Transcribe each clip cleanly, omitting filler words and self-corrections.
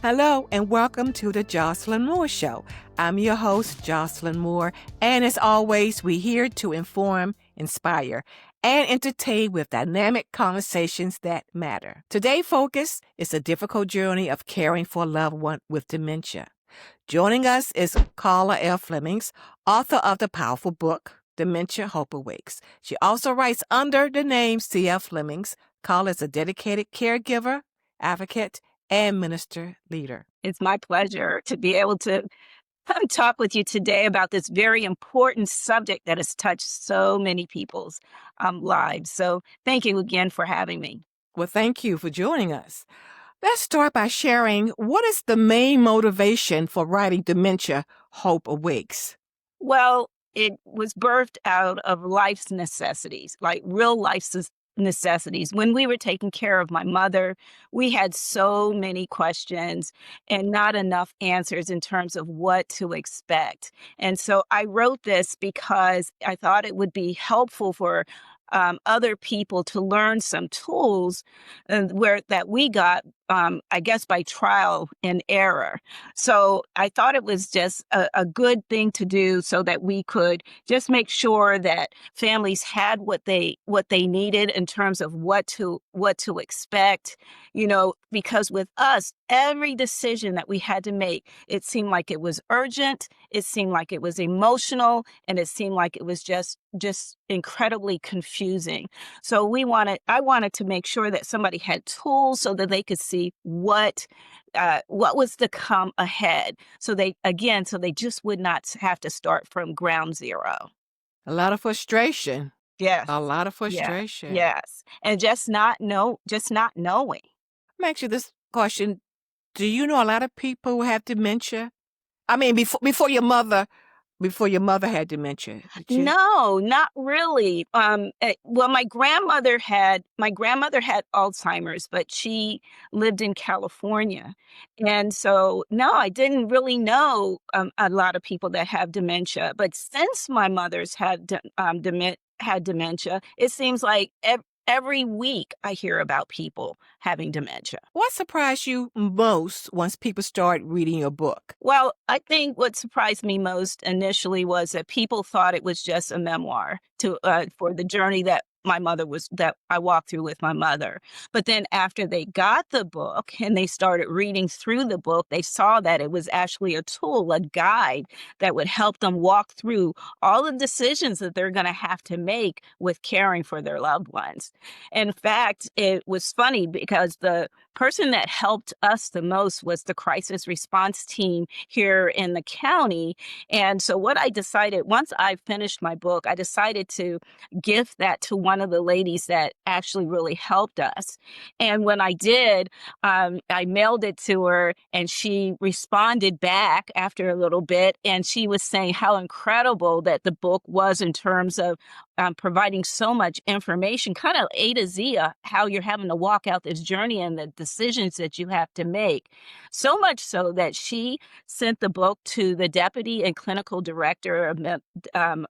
Hello and welcome to the Jocelyn Moore Show. I'm your host, Jocelyn Moore, and as always, we're here to inform, inspire, and entertain with dynamic conversations that matter. Today's focus is the difficult journey of caring for a loved one with dementia. Joining us is Carla L. Flemings, author of the powerful book, Dementia Hope Awakes. She also writes under the name C.F. Flemings. Carla is a dedicated caregiver, advocate, and minister leader. It's my pleasure to be able to come talk with you today about this very important subject that has touched so many people's lives. So thank you again for having me. Well, thank you for joining us. Let's start by sharing what is the main motivation for writing Dementia Hope Awakes? Well, it was birthed out of life's necessities, like real life's necessities. When we were taking care of my mother, we had so many questions and not enough answers in terms of what to expect. And so I wrote this because I thought it would be helpful for other people to learn some tools that we got, I guess, by trial and error. So I thought it was just a good thing to do so that we could just make sure that families had what they needed in terms of what to expect, because with us, every decision that we had to make, it seemed like it was urgent, it seemed like it was emotional, and it seemed like it was just incredibly confusing. So I wanted to make sure that somebody had tools so that they could see what was to come ahead. So they just would not have to start from ground zero. A lot of frustration. Yes. A lot of frustration. Yes. And just not knowing. Let me ask you this question. Do you know a lot of people who have dementia? I mean, before your mother had dementia. No, not really. Well, my grandmother had Alzheimer's, but she lived in California, and so no, I didn't really know a lot of people that have dementia. But since my mother's had dementia, it seems like every week I hear about people having dementia. What surprised you most once people start reading your book? Well, I think what surprised me most initially was that people thought it was just a memoir for the journey that I walked through with my mother. But then after they got the book and they started reading through the book, they saw that it was actually a tool, a guide that would help them walk through all the decisions that they're going to have to make with caring for their loved ones. In fact, it was funny because the person that helped us the most was the crisis response team here in the county. And so what I decided, once I finished my book, I decided to gift that to one of the ladies that actually really helped us. And when I did, I mailed it to her and she responded back after a little bit. And she was saying how incredible that the book was in terms of providing so much information, kind of A to Z, how you're having to walk out this journey and the decisions that you have to make. So much so that she sent the book to the deputy and clinical director of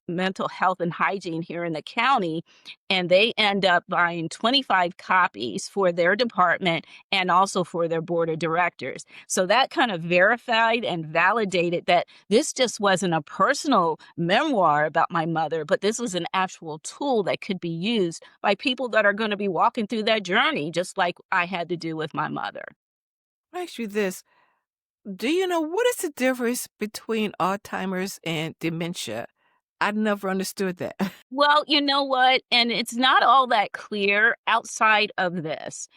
mental health and hygiene here in the county, and they end up buying 25 copies for their department and also for their board of directors. So that kind of verified and validated that this just wasn't a personal memoir about my mother, but this was an actual tool that could be used by people that are going to be walking through that journey, just like I had to do with my mother. I'll ask you this. Do you know what is the difference between Alzheimer's and dementia? I never understood that. Well, you know what? And it's not all that clear outside of this.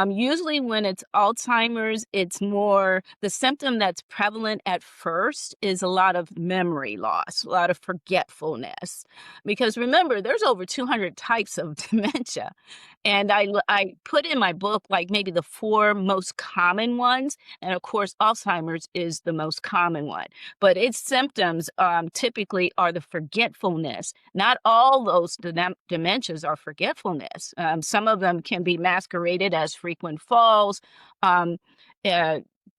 Usually when it's Alzheimer's, it's more the symptom that's prevalent at first is a lot of memory loss, a lot of forgetfulness. Because remember, there's over 200 types of dementia. And I put in my book like maybe the 4 most common ones. And of course, Alzheimer's is the most common one. But its symptoms typically are the forgetfulness. Not all those dementias are forgetfulness. Some of them can be masqueraded as frequent falls,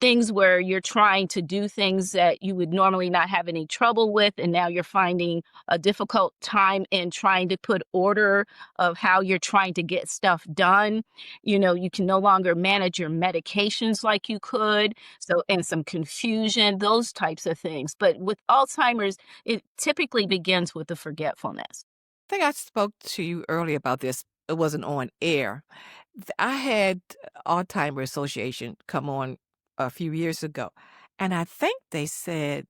things where you're trying to do things that you would normally not have any trouble with, and now you're finding a difficult time in trying to put order of how you're trying to get stuff done. You can no longer manage your medications like you could. So, and some confusion, those types of things. But with Alzheimer's, it typically begins with the forgetfulness. I think I spoke to you earlier about this. It wasn't on air. I had Alzheimer's Association come on a few years ago, and I think they said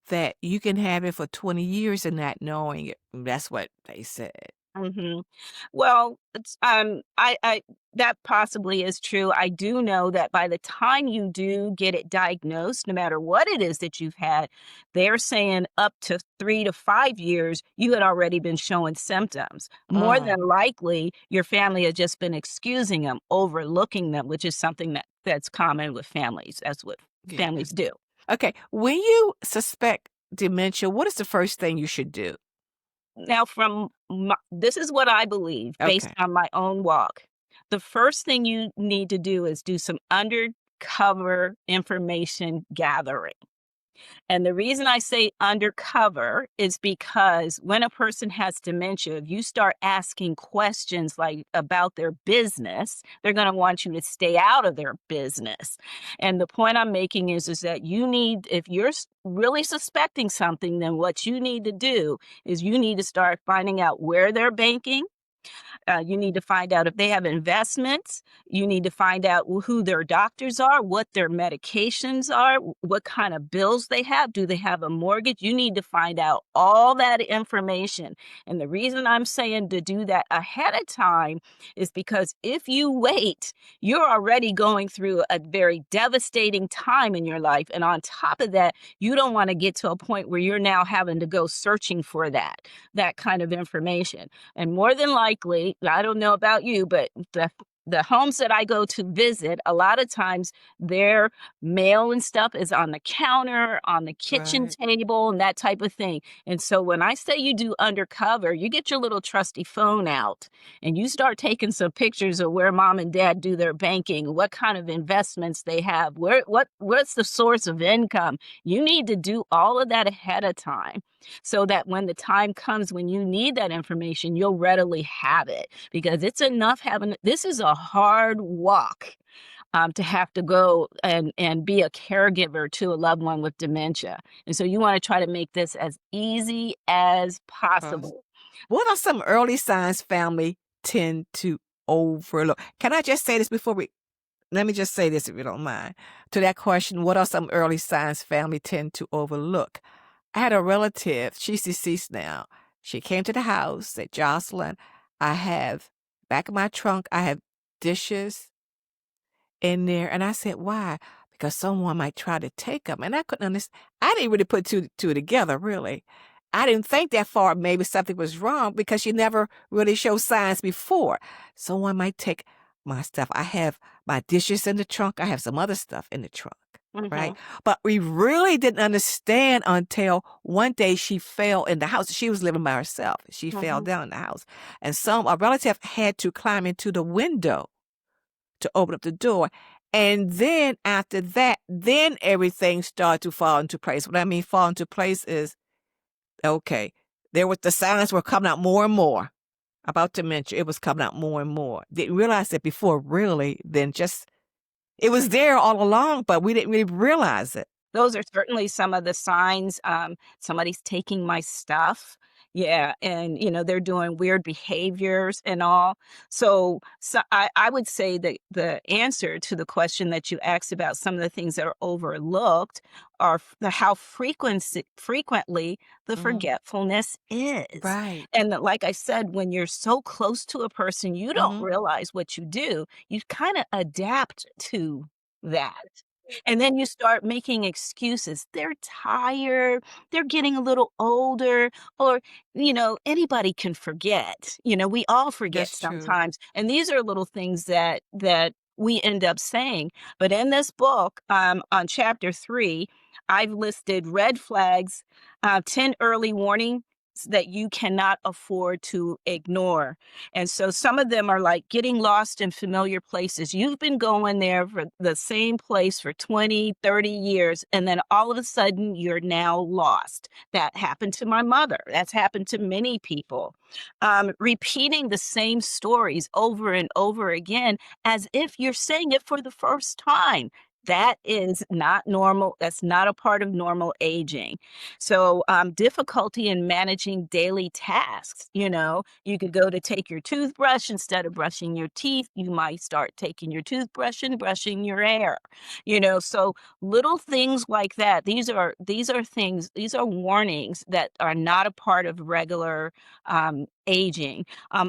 that you can have it for 20 years and not knowing it. That's what they said. Mhm. Well, I that possibly is true. I do know that by the time you do get it diagnosed, no matter what it is that you've had, they're saying up to 3 to 5 years, you had already been showing symptoms. More Oh, than likely, your family has just been excusing them, overlooking them, which is something that's common with families. That's what yeah. families do. Okay. When you suspect dementia, what is the first thing you should do? Now, this is what I believe based Okay. on my own walk. The first thing you need to do is do some undercover information gathering. And the reason I say undercover is because when a person has dementia, if you start asking questions like about their business, they're going to want you to stay out of their business. And the point I'm making is that if you're really suspecting something, then what you need to do is you need to start finding out where they're banking. You need to find out if they have investments. You need to find out who their doctors are, what their medications are, what kind of bills they have. Do they have a mortgage? You need to find out all that information. And the reason I'm saying to do that ahead of time is because if you wait, you're already going through a very devastating time in your life. And on top of that, you don't want to get to a point where you're now having to go searching for that kind of information. And more than likely, I don't know about you, but the homes that I go to visit, a lot of times their mail and stuff is on the counter, on the kitchen Right. table, and that type of thing. And so when I say you do undercover, you get your little trusty phone out and you start taking some pictures of where mom and dad do their banking, what kind of investments they have, what's the source of income. You need to do all of that ahead of time so that when the time comes when you need that information, you'll readily have it because it's enough having this is a hard walk to have to go and be a caregiver to a loved one with dementia. And so you want to try to make this as easy as Us. possible. What are some early signs family tend to overlook? Can I just say this before we let me just say this if you don't mind. To that question, what are some early signs family tend to overlook? I had a relative, she's deceased now. She came to the house, said, Jocelyn, I have back of my trunk, I have dishes in there. And I said, why? Because someone might try to take them. And I couldn't understand. I didn't really put two together, really. I didn't think that far. Maybe something was wrong because she never really showed signs before. Someone might take my stuff. I have my dishes in the trunk. I have some other stuff in the trunk, right? Hmm. But we really didn't understand until one day she fell in the house. She was living by herself. She fell Hmm. down in the house. And a relative had to climb into the window to open up the door. And then after that, then everything started to fall into place. What I mean fall into place is, okay, the signs were coming out more and more about dementia. It was coming out more and more. Didn't realize it before, really, then just, it was there all along, but we didn't really realize it. Those are certainly some of the signs. Somebody's taking my stuff. Yeah. And, they're doing weird behaviors and all. So I would say that the answer to the question that you asked about some of the things that are overlooked are how frequently the Mm, forgetfulness is. right. And like I said, when you're so close to a person, you don't Mm-hmm. realize what you do. You kind of adapt to that. And then you start making excuses. They're tired, they're getting a little older, or, anybody can forget. We all forget That's true. sometimes. And these are little things that we end up saying. But in this book, on chapter 3, I've listed red flags, 10 early warning that you cannot afford to ignore. And so some of them are like getting lost in familiar places. You've been going there for the same place for 20, 30 years, and then all of a sudden you're now lost. That happened to my mother. That's happened to many people. Repeating the same stories over and over again as if you're saying it for the first time. That is not normal. That's not a part of normal aging. So, difficulty in managing daily tasks. You could go to take your toothbrush instead of brushing your teeth. You might start taking your toothbrush and brushing your hair. So little things like that. These are warnings that are not a part of regular aging.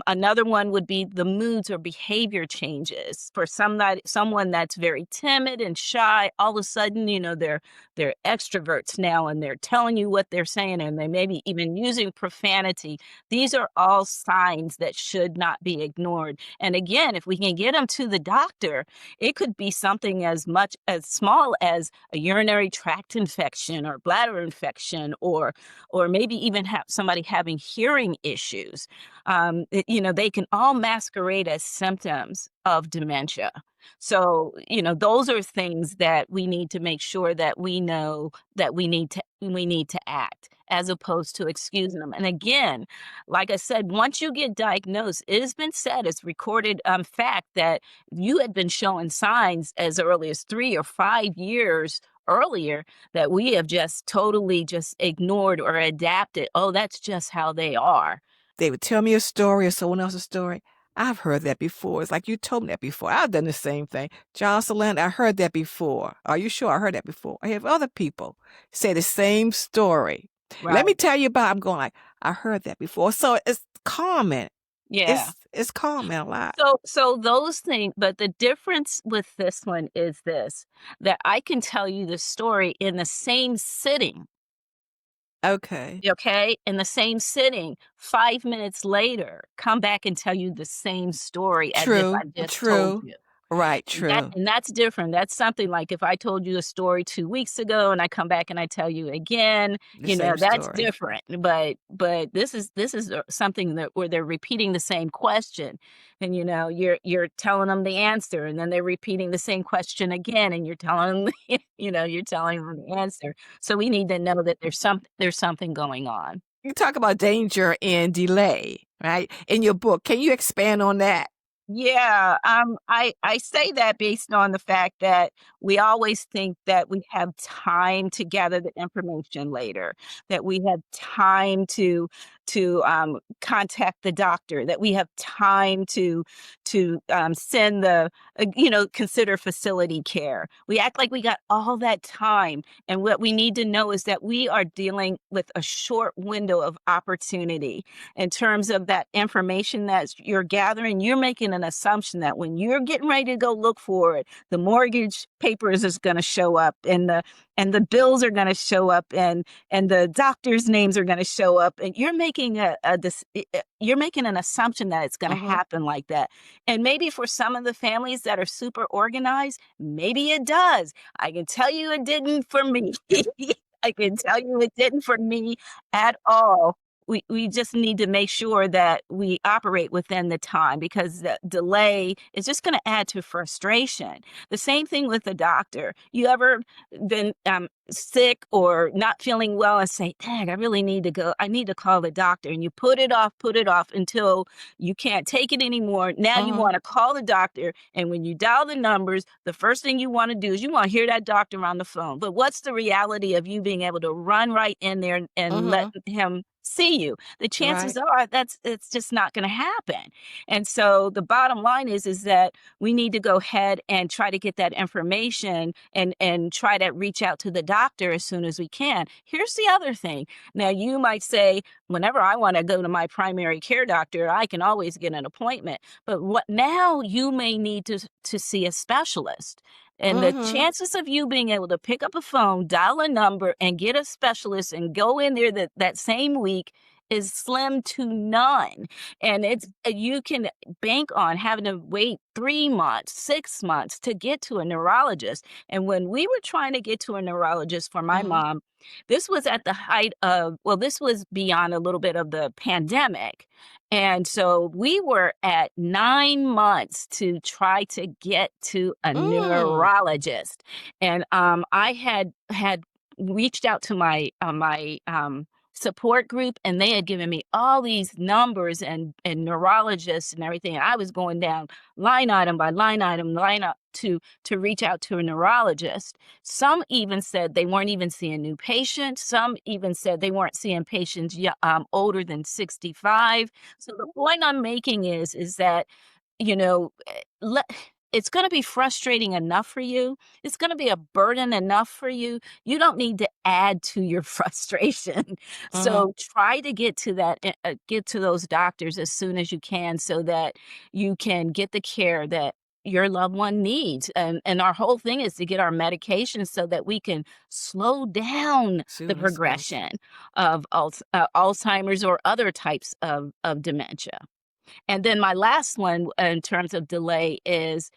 Another one would be the moods or behavior changes. For someone that's very timid and shy, all of a sudden, they're extroverts now and they're telling you what they're saying and they may be even using profanity. These are all signs that should not be ignored. And again, if we can get them to the doctor, it could be something as much as small as a urinary tract infection or bladder infection, or maybe even have somebody having hearing issues. They can all masquerade as symptoms of dementia. So, those are things that we need to make sure that we know that we need to act as opposed to excusing them. And again, like I said, once you get diagnosed, it has been said, it's recorded fact that you had been showing signs as early as 3 or 5 years earlier that we have just totally just ignored or adapted. Oh, that's just how they are. They would tell me a story or someone else's story. I've heard that before. It's like you told me that before. I've done the same thing. Jocelyn, I heard that before. Are you sure I heard that before? I have other people say the same story. Let me Right. tell you about, I'm going like, I heard that before. So it's common. Yeah. It's common a lot. So those things, but the difference with this one is this, that I can tell you the story in the same sitting. Okay. Okay, in the same sitting, 5 minutes later, come back and tell you the same story as if I True. just told True. you. Right. And that True. and that's different. That's something like if I told you a story 2 weeks ago and I come back and I tell you again, The same that's story. different. But this is something that where they're repeating the same question, and you're telling them the answer, and then they're repeating the same question again, and you're telling them, you're telling them the answer. So we need to know that there's something going on. You talk about danger and delay, right? In your book. Can you expand on that? Yeah, I say that based on the fact that we always think that we have time to gather the information later, that we have time to contact the doctor, that we have time to send consider facility care. We act like we got all that time, and what we need to know is that we are dealing with a short window of opportunity in terms of that information that you're gathering. You're making an assumption that when you're getting ready to go look for it, the mortgage papers is going to show up, and the bills are going to show up, and the doctor's names are going to show up, and you're making an assumption that it's going to Mm-hmm. happen like that. And maybe for some of the families that are super organized, maybe it does. I can tell you it didn't for me. I can tell you it didn't for me at all. We just need to make sure that we operate within the time, because the delay is just going to add to frustration. The same thing with the doctor. You ever been sick or not feeling well and say, dang, I really need to go. I need to call the doctor. And you put it off until you can't take it anymore. Now you Mm-hmm. want to call the doctor. And when you dial the numbers, the first thing you want to do is you want to hear that doctor on the phone. But what's the reality of you being able to run right in there and let Mm-hmm. him see you? The chances Right. are it's just not going to happen. And so the bottom line is that we need to go ahead and try to get that information and try to reach out to the doctor as soon as we can. Here's the other thing. Now you might say, whenever I want to go to my primary care doctor, I can always get an appointment. But what now you may need to see a specialist. And the Mm-hmm. chances of you being able to pick up a phone, dial a number, and get a specialist and go in there that same week is slim to none. And it's you can bank on having to wait 3 months, 6 months to get to a neurologist. And when we were trying to get to a neurologist for my Mhm. mom, this was at the height of, well, this was beyond a little bit of the pandemic. And so we were at 9 months to try to get to a Mm. neurologist. And I had reached out to my support group, and they had given me all these numbers and neurologists and everything. I was going down line item by line item, line up to reach out to a neurologist. Some even said they weren't even seeing new patients. Some even said they weren't seeing patients older than 65. So the point I'm making is that, you know, it's going to be frustrating enough for you. It's going to be a burden enough for you. You don't need to add to your frustration. Mhm. So try to get to get to those doctors as soon as you can, so that you can get the care that your loved one needs. And our whole thing is to get our medications so that we can slow down the Soon as possible. progression of Alzheimer's or other types of dementia. And then my last one, in terms of delay, is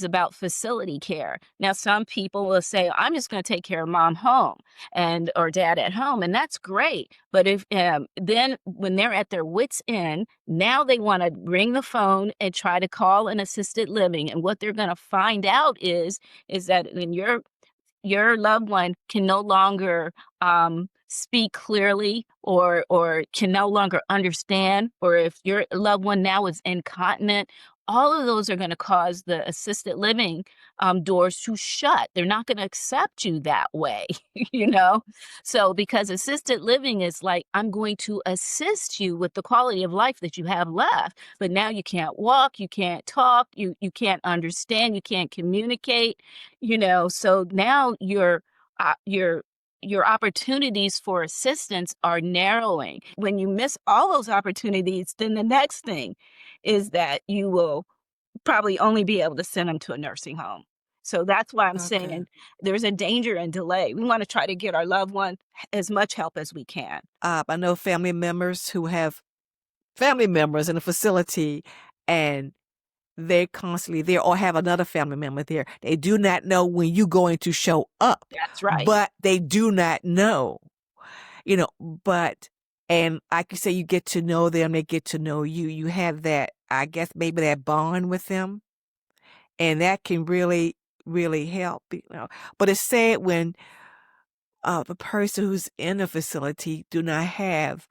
about facility care. Now, some people will say, "I'm just going to take care of mom home and or dad at home," and that's great. But if then when they're at their wits' end, now they want to ring the phone and try to call an assisted living, and what they're going to find out is that when your loved one can no longer speak clearly, or can no longer understand, or if your loved one now is incontinent, all of those are going to cause the assisted living doors to shut. They're not going to accept you that way, you know? So, because assisted living is like, I'm going to assist you with the quality of life that you have left, but now you can't walk, you can't talk, you can't understand, you can't communicate, so now your opportunities for assistance are narrowing. When you miss all those opportunities, then the next thing is that you will probably only be able to send them to a nursing home. So that's why I'm Okay. saying there's a danger in delay. We want to try to get our loved one as much help as we can. I know family members who have family members in a facility, and they constantly there or have another family member there. They do not know when you're going to show up, That's right. but they do not know, you know, but, and like you say, you get to know them, they get to know you. You have that, I guess, maybe that bond with them, and that can really, really help. But it's sad when the person who's in the facility do not have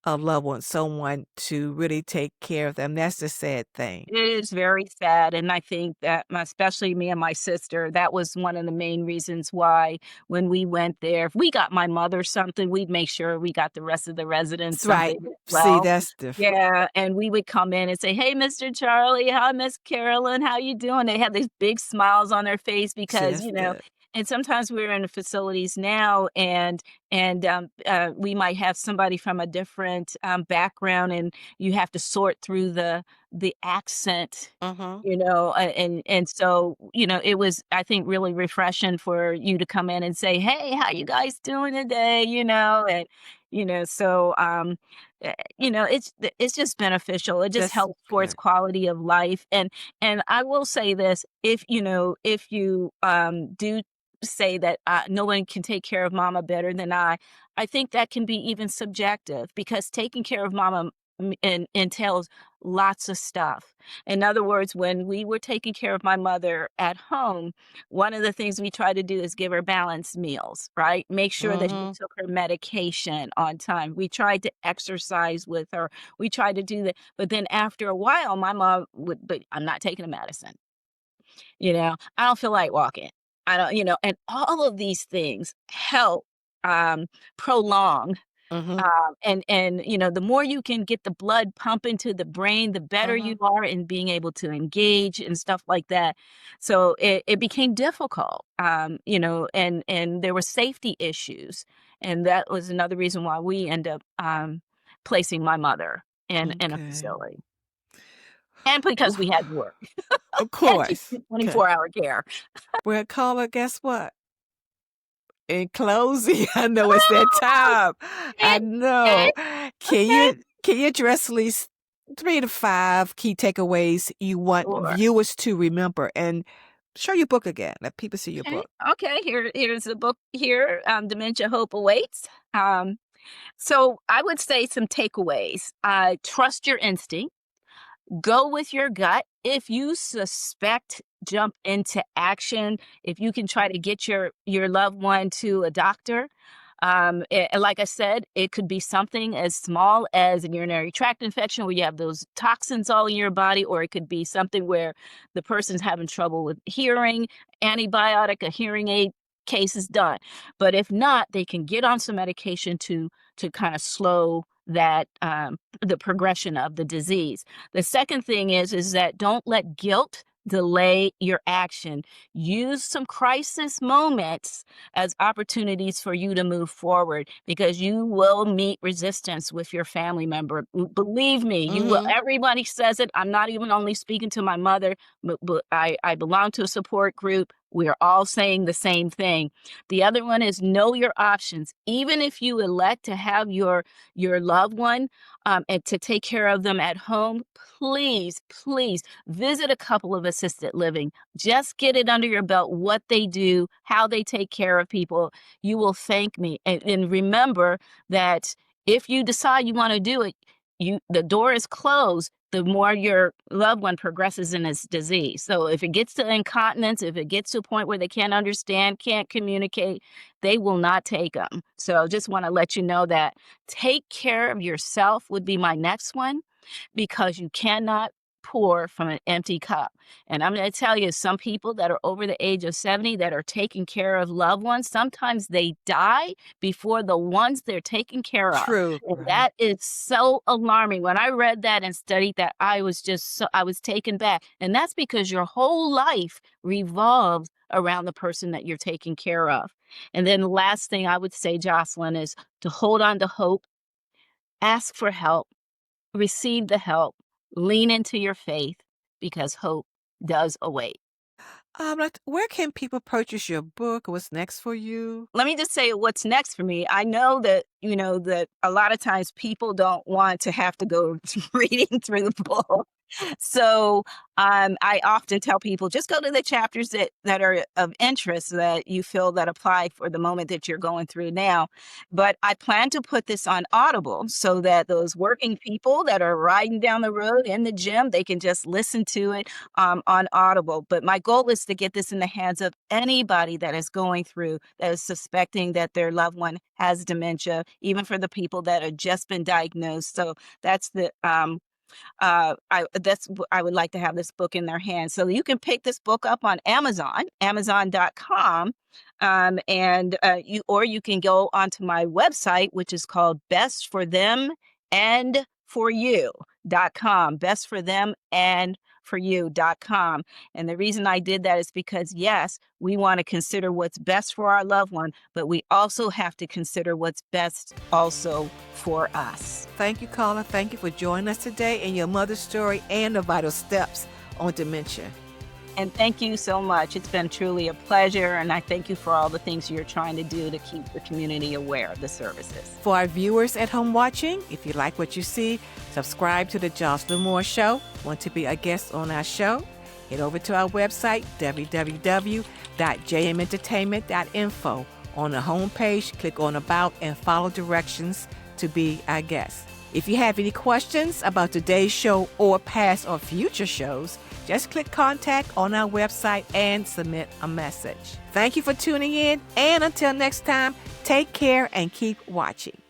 a loved one, someone to really take care of them. That's the sad thing. It is very sad, and I think that especially me and my sister, that was one of the main reasons why when we went there, if we got my mother something, we'd make sure we got the rest of the residents That's right. something as See, well. that's different. Yeah, and we would come in and say, "Hey, Mr. Charlie, hi, Miss Carolyn, how you doing?" They have these big smiles on their face See, because, that's good. and sometimes we're in the facilities now, and we might have somebody from a different background, and you have to sort through the accent, Mhm. and so, it was, I think, really refreshing for you to come in and say, "Hey, how you guys doing today?" And so it's just beneficial. It just That's helps towards good. quality of life. And I will say this, if you do say that no one can take care of mama better than I think that can be even subjective, because taking care of mama entails lots of stuff. In other words, when we were taking care of my mother at home, one of the things we try to do is give her balanced meals, right? Make sure that she Mhm. took her medication on time. We tried to exercise with her. We tried to do that. But then after a while, my mom would, but I'm not taking the medicine. I don't feel like walking. I don't, and all of these things help prolong, Mhm. the more you can get the blood pumping to the brain, the better you Mhm. are in being able to engage and stuff like that. So it became difficult, and there were safety issues, and that was another reason why we end up placing my mother in a Okay. facility, and because we had to work Of and she course. did Okay. 24-hour care. Well, caller, guess what? in closing, I know it's that time. I know. Can you address at least 3 to 5 key takeaways you want Sure. viewers to remember, and show your book again. Let people see your Okay. book. Okay. Here's the book here. Dementia Hope Awakes. So I would say some takeaways. Trust your instinct. Go with your gut. If you suspect, jump into action. If you can try to get your loved one to a doctor. And like I said, it could be something as small as a urinary tract infection where you have those toxins all in your body, or it could be something where the person's having trouble with hearing, antibiotic, a hearing aid case is done. But if not, they can get on some medication to kind of slow that the progression of the disease. The second thing is that don't let guilt delay your action. Use some crisis moments as opportunities for you to move forward, because you will meet resistance with your family member. Believe me, you will. Mhm. Everybody says it. I'm not even only speaking to my mother, but I belong to a support group. We are all saying the same thing. The other one is know your options. Even if you elect to have your loved one and to take care of them at home, please, please visit a couple of assisted living. Just get it under your belt what they do, how they take care of people. You will thank me. And remember that if you decide you want to do it, the door is closed the more your loved one progresses in this disease. So if it gets to incontinence, if it gets to a point where they can't understand, can't communicate, they will not take them. So just want to let you know that take care of yourself would be my next one, because you cannot pour from an empty cup. And I'm going to tell you, some people that are over the age of 70 that are taking care of loved ones, sometimes they die before the ones they're taking care of. True. And Right. that is so alarming. When I read that and studied that, I was taken back. And that's because your whole life revolves around the person that you're taking care of. And then the last thing I would say, Jocelyn, is to hold on to hope, ask for help, receive the help, lean into your faith, because hope does await. Like, where can people purchase your book? What's next for you? Let me just say what's next for me. I know that, that a lot of times people don't want to have to go reading through the book. So I often tell people, just go to the chapters that are of interest, that you feel that apply for the moment that you're going through now. But I plan to put this on Audible so that those working people that are riding down the road in the gym, they can just listen to it on Audible. But my goal is to get this in the hands of anybody that is going through, that is suspecting that their loved one has dementia, even for the people that have just been diagnosed. So that's I would like to have this book in their hands. So you can pick this book up on Amazon, amazon.com. You can go onto my website, which is called bestforthemandforyou.com, bestforthemandforyou.com. And the reason I did that is because, yes, we want to consider what's best for our loved one, but we also have to consider what's best also for us. Thank you, Carla. Thank you for joining us today in your mother's story and the vital steps on dementia. And thank you so much. It's been truly a pleasure. And I thank you for all the things you're trying to do to keep the community aware of the services. For our viewers at home watching, if you like what you see, subscribe to The Jocelyn Moore Show. Want to be a guest on our show? Head over to our website, www.jmentertainment.info. On the homepage, click on About and follow directions to be our guest. If you have any questions about today's show or past or future shows, just click contact on our website and submit a message. Thank you for tuning in, and until next time, take care and keep watching.